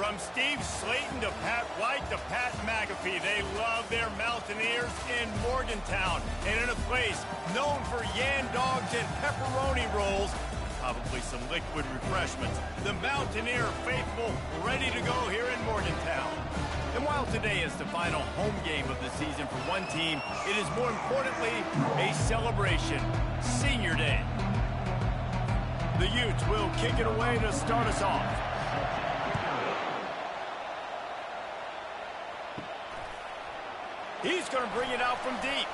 From Steve Slayton to Pat White to Pat McAfee, they love their Mountaineers in Morgantown. And in a place known for Yan Dogs and pepperoni rolls, probably some liquid refreshments, the Mountaineer faithful ready to go here in Morgantown. And while today is the final home game of the season for one team, it is more importantly a celebration, Senior Day. The Utes will kick it away to start us off. He's going to bring it out from deep.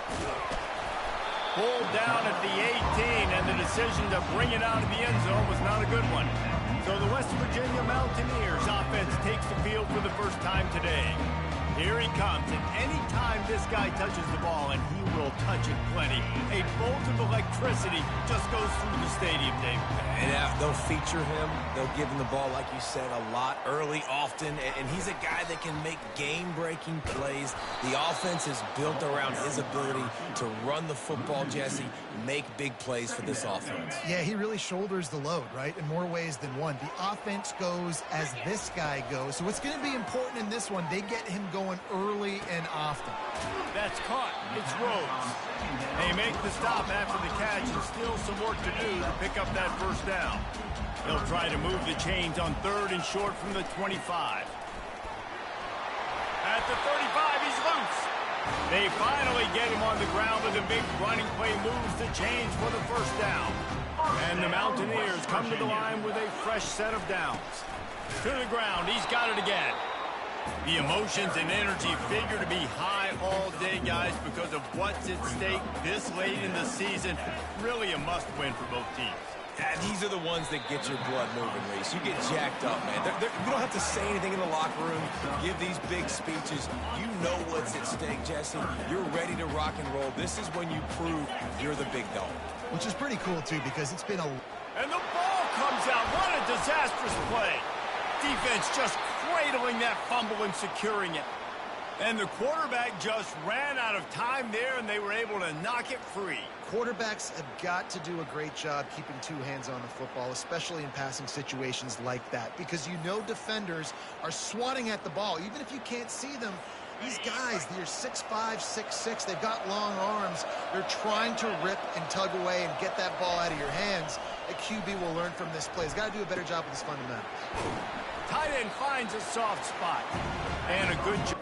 Pulled down at the 18, and the decision to bring it out of the end zone was not a good one. So the West Virginia Mountaineers offense takes the field for the first time today. Here he comes, and any time this guy touches the ball, and he will touch it plenty, a bolt of electricity just goes through the stadium, Dave. And they'll feature him. They'll give him the ball, like you said, a lot, early, often. And he's a guy that can make game-breaking plays. The offense is built around his ability to run the football, Jesse, make big plays for this offense. Yeah, he really shoulders the load, right, in more ways than one. The offense goes as this guy goes. So it's going to be important in this one. They get him going early and often. That's caught. It's Rhodes. They make the stop after the catch and still some work to do to pick up that first down. He'll try to move the chains on 3rd and short from the 25. At the 35, he's loose. They finally get him on the ground with a big running play, moves the chains for the first down. And the Mountaineers come to the line with a fresh set of downs. To the ground, he's got it again. The emotions and energy figure to be high all day, guys, because of what's at stake this late in the season. Really a must-win for both teams. Yeah, these are the ones that get your blood moving, Reese. You get jacked up, man. You don't have to say anything in the locker room, give these big speeches. You know what's at stake, Jesse. You're ready to rock and roll. This is when you prove you're the big dog. Which is pretty cool, too, because it's been a... And the ball comes out. What a disastrous play. Defense just cradling that fumble and securing it. And the quarterback just ran out of time there, and they were able to knock it free. Quarterbacks have got to do a great job keeping two hands on the football, especially in passing situations like that, because you know defenders are swatting at the ball. Even if you can't see them, these guys, they're 6'5", 6'6", they've got long arms. They're trying to rip and tug away and get that ball out of your hands. A QB will learn from this play. He's got to do a better job with his fundamentals. Tight end finds a soft spot. And a good job.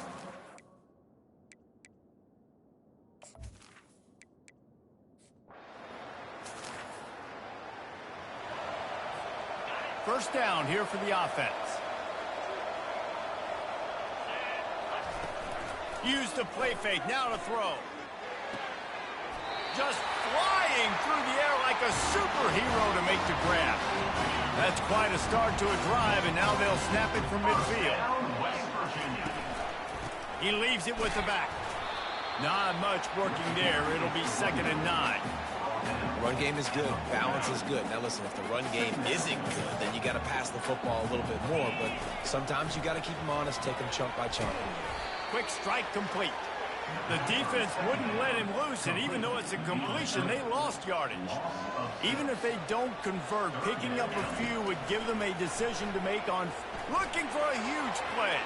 First down here for the offense. Use the play fake. Now to throw. Just flying through the air like a superhero to make the grab. That's quite a start to a drive, and now they'll snap it from midfield. He leaves it with the back. Not much working there. It'll be 2nd and 9. Run game is good. Balance is good. Now, listen, if the run game isn't good, then you got to pass the football a little bit more. But sometimes you got to keep them honest, take them chunk by chunk. Quick strike complete. The defense wouldn't let him loose, and even though it's a completion, they lost yardage. Even if they don't convert, picking up a few would give them a decision to make on looking for a huge play.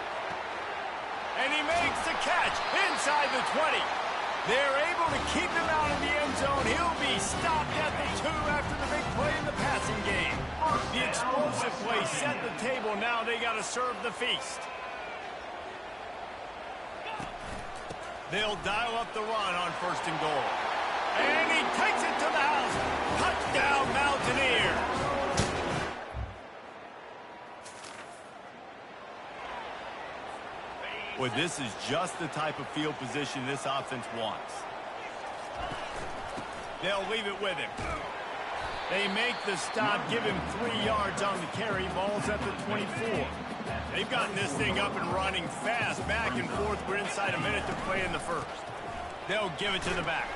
And he makes the catch inside the 20. They're able to keep him out of the end zone. He'll be stopped at the 2 after the big play in the passing game. The explosive play set the table. Now they got to serve the feast. They'll dial up the run on 1st and goal. And he takes it to the house. Touchdown, Mountaineers. Boy, this is just the type of field position this offense wants. They'll leave it with him. They make the stop, give him 3 yards on the carry. Ball's at the 24. They've gotten this thing up and running fast, back and forth. We're inside a minute to play in the first. They'll give it to the back.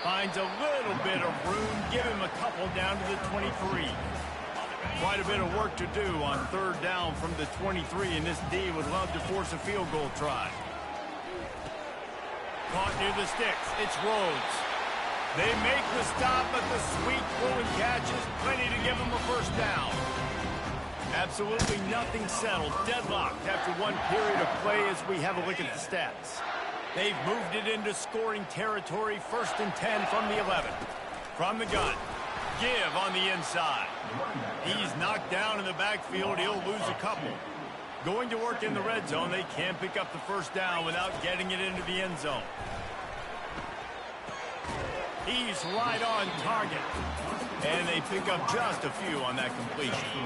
Finds a little bit of room. Give him a couple down to the 23. Quite a bit of work to do on 3rd down from the 23, and this D would love to force a field goal try. Caught near the sticks. It's Rhodes. They make the stop, but the sweet throw and catch is plenty to give them a first down. Absolutely nothing settled. Deadlocked after one period of play as we have a look at the stats. They've moved it into scoring territory. 1st and 10 from the 11. From the gun. Give on the inside. He's knocked down in the backfield. He'll lose a couple. Going to work in the red zone. They can't pick up the 1st down without getting it into the end zone. He's right on target. And they pick up just a few on that completion.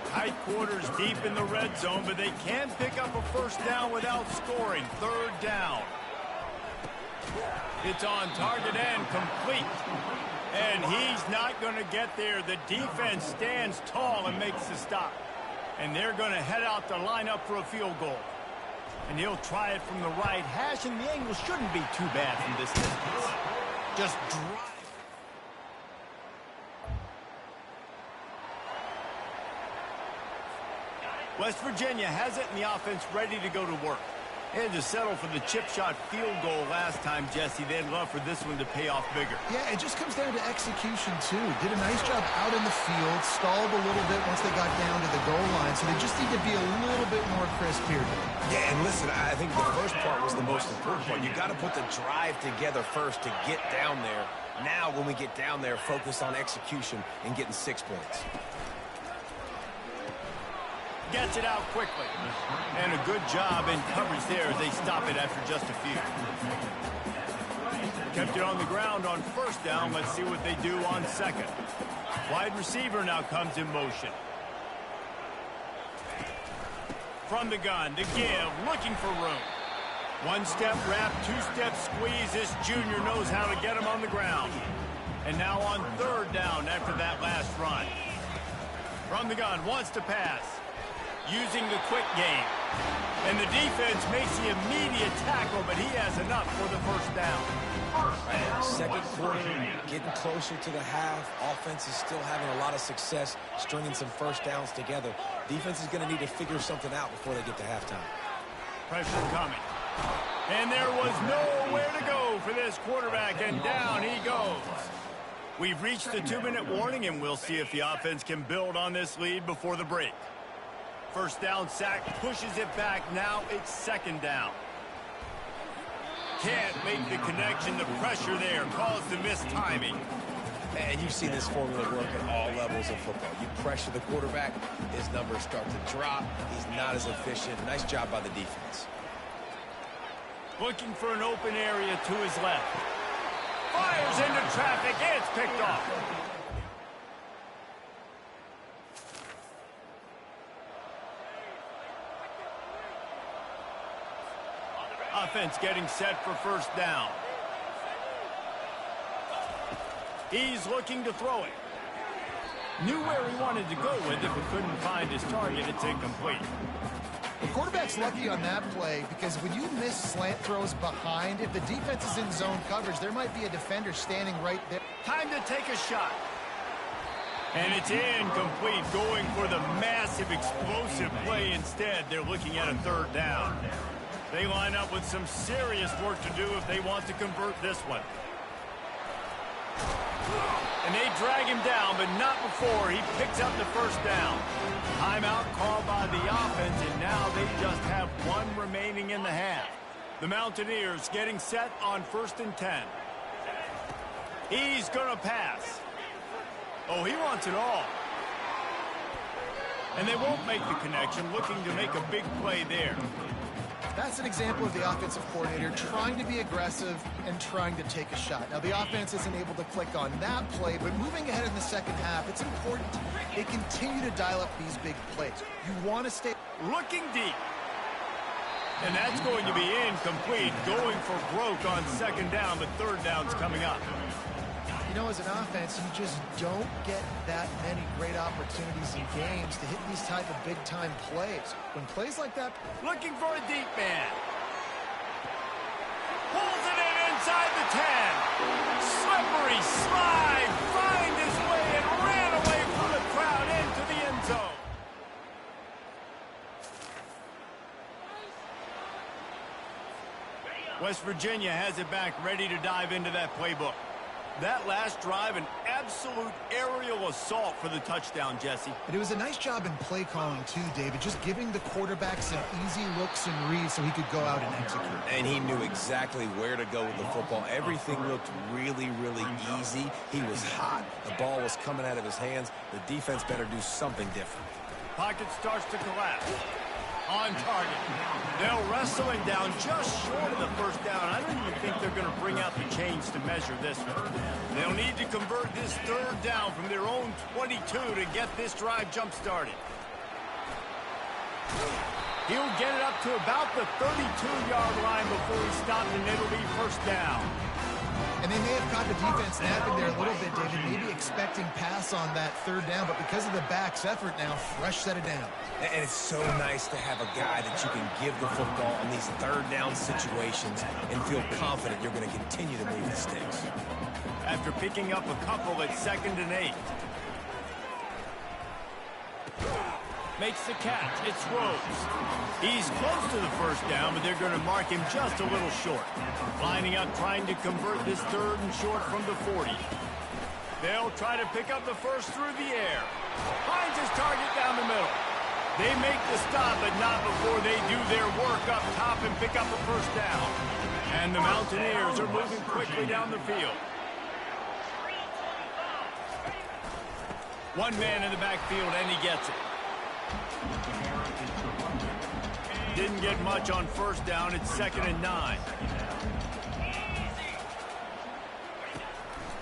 Tight quarters deep in the red zone, but they can't pick up a 1st down without scoring. 3rd down. It's on target and complete. And he's not going to get there. The defense stands tall and makes the stop. And they're going to head out to line up for a field goal. And he'll try it from the right hash, and the angle shouldn't be too bad from this distance. Just drive. West Virginia has it, and the offense ready to go to work. They had to settle for the chip shot field goal last time, Jesse. They'd love for this one to pay off bigger. Yeah, it just comes down to execution, too. Did a nice job out in the field, stalled a little bit once they got down to the goal line, so they just need to be a little bit more crisp here. Yeah, and listen, I think the first part was the most important part. You got to put the drive together first to get down there. Now, when we get down there, focus on execution and getting 6 points. Gets it out quickly. And a good job in coverage there as they stop it after just a few. Kept it on the ground on 1st down. Let's see what they do on 2nd. Wide receiver now comes in motion. From the gun to give, looking for room. 1-step wrap, 2-step squeeze. This junior knows how to get him on the ground. And now on 3rd down after that last run. From the gun, wants to pass. Using the quick game. And the defense makes the immediate tackle, but he has enough for the 1st down. And 2nd quarter, getting closer to the half. Offense is still having a lot of success stringing some 1st downs together. Defense is going to need to figure something out before they get to halftime. Pressure coming. And there was nowhere to go for this quarterback, and down he goes. We've reached the 2-minute warning, and we'll see if the offense can build on this lead before the break. 1st down sack, pushes it back. Now it's 2nd down. Can't make the connection. The pressure there caused the missed timing. And you've seen this formula work at all levels of football. You pressure the quarterback, his numbers start to drop. He's not as efficient. Nice job by the defense. Looking for an open area to his left. Fires into traffic. It's picked off. Offense getting set for 1st down. He's looking to throw it. Knew where he wanted to go with it, but couldn't find his target. It's incomplete. The quarterback's lucky on that play because when you miss slant throws behind, if the defense is in zone coverage, there might be a defender standing right there. Time to take a shot. And it's incomplete, going for the massive explosive play instead. They're looking at a 3rd down. They line up with some serious work to do if they want to convert this one. And they drag him down, but not before he picks up the 1st down. Timeout called by the offense, and now they just have 1 remaining in the half. The Mountaineers getting set on 1st and 10. He's going to pass. Oh, he wants it all. And they won't make the connection, looking to make a big play there. That's an example of the offensive coordinator trying to be aggressive and trying to take a shot. Now, the offense isn't able to click on that play, but moving ahead in the 2nd half, it's important they continue to dial up these big plays. You want to stay looking deep. And that's going to be incomplete, going for broke on 2nd down, but 3rd down's coming up. You know, as an offense, you just don't get that many great opportunities in games to hit these type of big-time plays. When plays like that... Looking for a deep man. Pulls it in inside the 10. Slippery slide. Find his way and ran away from the crowd into the end zone. West Virginia has it back, ready to dive into that playbook. That last drive, an absolute aerial assault for the touchdown, Jesse. And it was a nice job in play calling too, David, just giving the quarterback some easy looks and reads so he could go out and execute. And he knew exactly where to go with the football. Everything looked really, really easy. He was hot. The ball was coming out of his hands. The defense better do something different. Pocket starts to collapse. On target. They'll wrestle him down just short of the first down. I don't even think they're going to bring out the chains to measure this one. They'll need to convert this third down from their own 22 to get this drive jump-started. He'll get it up to about the 32-yard line before he stops, and it'll be first down. And they may have caught the defense napping there a little bit, David, maybe expecting pass on that third down, but because of the back's effort now, fresh set it down. And it's so nice to have a guy that you can give the football on these third down situations and feel confident you're going to continue to move the sticks. After picking up a couple at 2nd and 8. Makes the catch. It's Rhodes. He's close to the first down, but they're going to mark him just a little short. Lining up, trying to convert this 3rd and short from the 40. They'll try to pick up the first through the air. Finds his target down the middle. They make the stop, but not before they do their work up top and pick up the first down. And the Mountaineers are moving quickly down the field. One man in the backfield, and he gets it. Didn't get much on first down. It's 2nd and 9.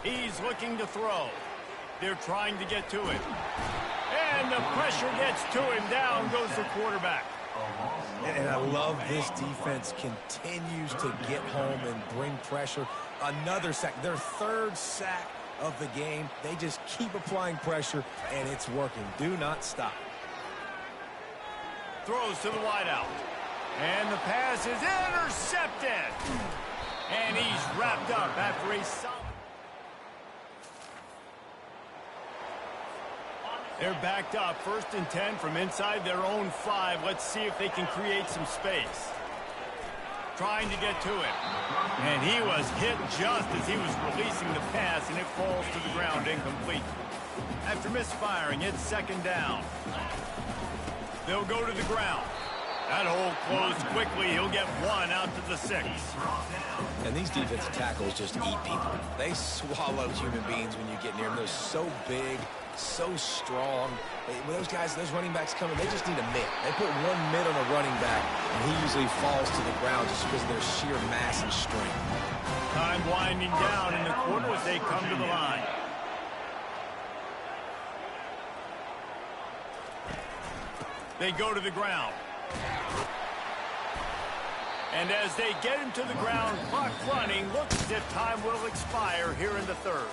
He's looking to throw. They're trying to get to him. And the pressure gets to him. Down goes the quarterback. And I love this defense continues to get home and bring pressure. Another sack. Their 3rd sack of the game. They just keep applying pressure, and it's working. Do not stop. Throws to the wideout. And the pass is intercepted. And he's wrapped up after a solid. They're backed up. 1st and 10 from inside their own 5. Let's see if they can create some space. Trying to get to him. And he was hit just as he was releasing the pass, and it falls to the ground incomplete. After misfiring, it's 2nd down. They'll go to the ground. That hole closed quickly. He'll get 1 out to the 6. And these defensive tackles just eat people. They swallow human beings when you get near them. They're so big, so strong. When those guys, those running backs come in, they just need a mitt. They put 1 mitt on a running back, and he usually falls to the ground just because of their sheer mass and strength. Time winding down in the quarter as they come to the line. They go to the ground. And as they get him to the ground, clock running, looks as if time will expire here in the 3rd.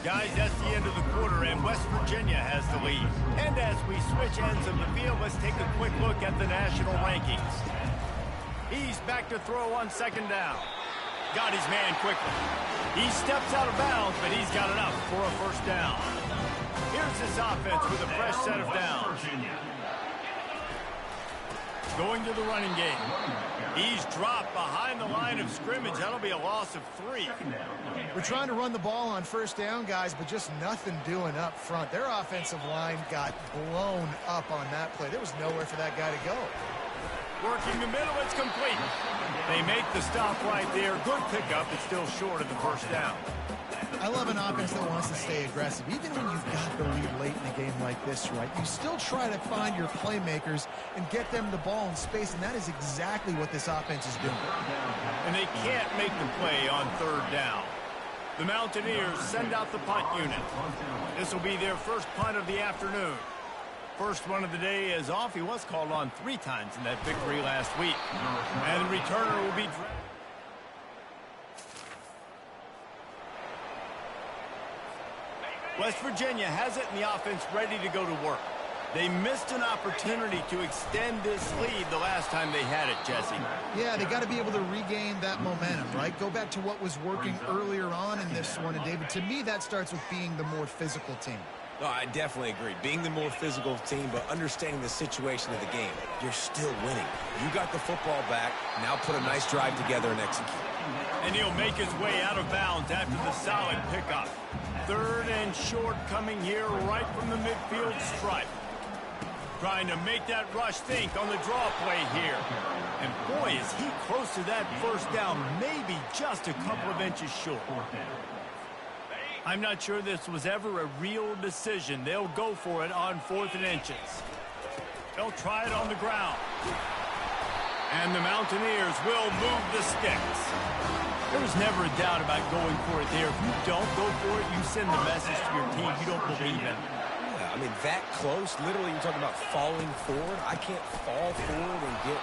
Guys, that's the end of the quarter, and West Virginia has the lead. And as we switch ends of the field, let's take a quick look at the national rankings. He's back to throw on 2nd down. Got his man quickly. He steps out of bounds, but he's got enough for a first down. Here's this offense with a fresh set of downs. Going to the running game. He's dropped behind the line of scrimmage. That'll be a loss of 3. We're trying to run the ball on first down, guys, but just nothing doing up front. Their offensive line got blown up on that play. There was nowhere for that guy to go. Working the middle, it's complete. They make the stop right there. Good pickup. It's still short of the first down. I love an offense that wants to stay aggressive. Even when you've got the lead late in a game like this, right, you still try to find your playmakers and get them the ball in space, and that is exactly what this offense is doing. And they can't make the play on 3rd down. The Mountaineers send out the punt unit. This will be their first punt of the afternoon. First one of the day is off. He was called on 3 times in that victory last week. And the returner will be... West Virginia has it, and the offense ready to go to work. They missed an opportunity to extend this lead the last time they had it, Jesse. Yeah, they got to be able to regain that momentum, right? Go back to what was working earlier on in this one. And, David, to me, that starts with being the more physical team. Oh, I definitely agree. Being the more physical team, but understanding the situation of the game, you're still winning. You got the football back. Now put a nice drive together and execute. And he'll make his way out of bounds after the solid pickup. 3rd and short coming here right from the midfield stripe. Trying to make that rush think on the draw play here. And boy, is he close to that first down, maybe just a couple of inches short. I'm not sure this was ever a real decision. They'll go for it on 4th and inches. They'll try it on the ground. And the Mountaineers will move the sticks. There was never a doubt about going for it there. If you don't go for it, you send the message to your team you don't believe in. Yeah, I mean, that close, literally you're talking about falling forward. I can't fall forward and get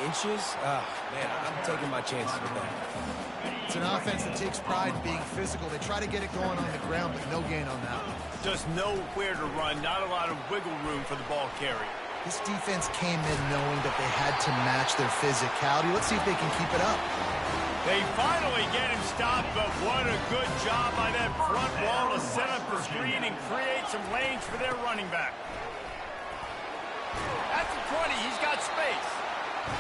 inches. Man, I'm taking my chances with that. It's an offense that takes pride in being physical. They try to get it going on the ground, but no gain on that one. Just nowhere to run, not a lot of wiggle room for the ball carrier. This defense came in knowing that they had to match their physicality. Let's see if they can keep it up. They finally get him stopped, but what a good job by that front wall to set up the screen and create some lanes for their running back. At the 20, he's got space.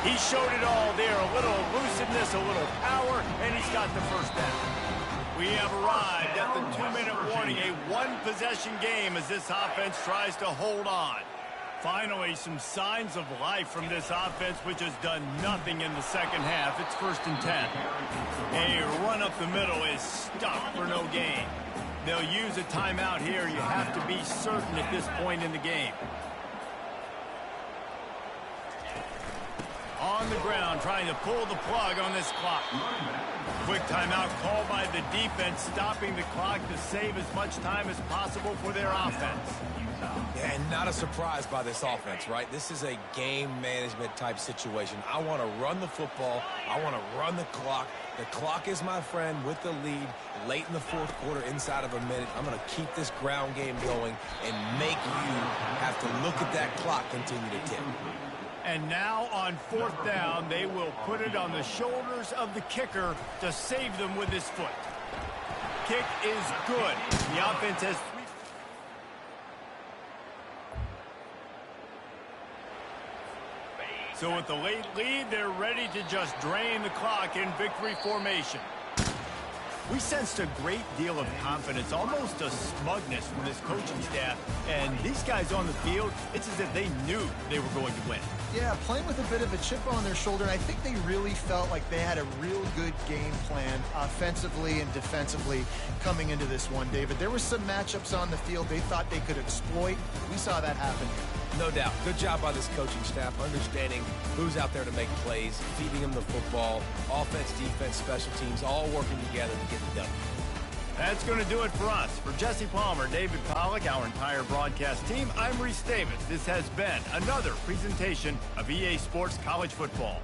He showed it all there, a little elusiveness, a little power, and he's got the first down. We have arrived at the 2-minute warning, a one-possession game as this offense tries to hold on. Finally, some signs of life from this offense, which has done nothing in the second half. It's 1st and 10. A run up the middle is stuck for no gain. They'll use a timeout here. You have to be certain at this point in the game. On the ground, trying to pull the plug on this clock. Quick timeout called by the defense, stopping the clock to save as much time as possible for their offense. Yeah, and not a surprise by this offense, right? This is a game management type situation. I want to run the football. I want to run the clock. The clock is my friend with the lead late in the 4th quarter, inside of a minute. I'm going to keep this ground game going and make you have to look at that clock continue to tick. And now on 4th down, they will put it on the shoulders of the kicker to save them with his foot. Kick is good. The offense has 3. So with the late lead, they're ready to just drain the clock in victory formation. We sensed a great deal of confidence, almost a smugness from this coaching staff. And these guys on the field, it's as if they knew they were going to win. Yeah, playing with a bit of a chip on their shoulder. I think they really felt like they had a real good game plan offensively and defensively coming into this one, David. There were some matchups on the field they thought they could exploit. We saw that happen here. No doubt. Good job by this coaching staff, understanding who's out there to make plays, feeding them the football, offense, defense, special teams, all working together to get it done. That's going to do it for us. For Jesse Palmer, David Pollack, our entire broadcast team, I'm Reese Davis. This has been another presentation of EA Sports College Football.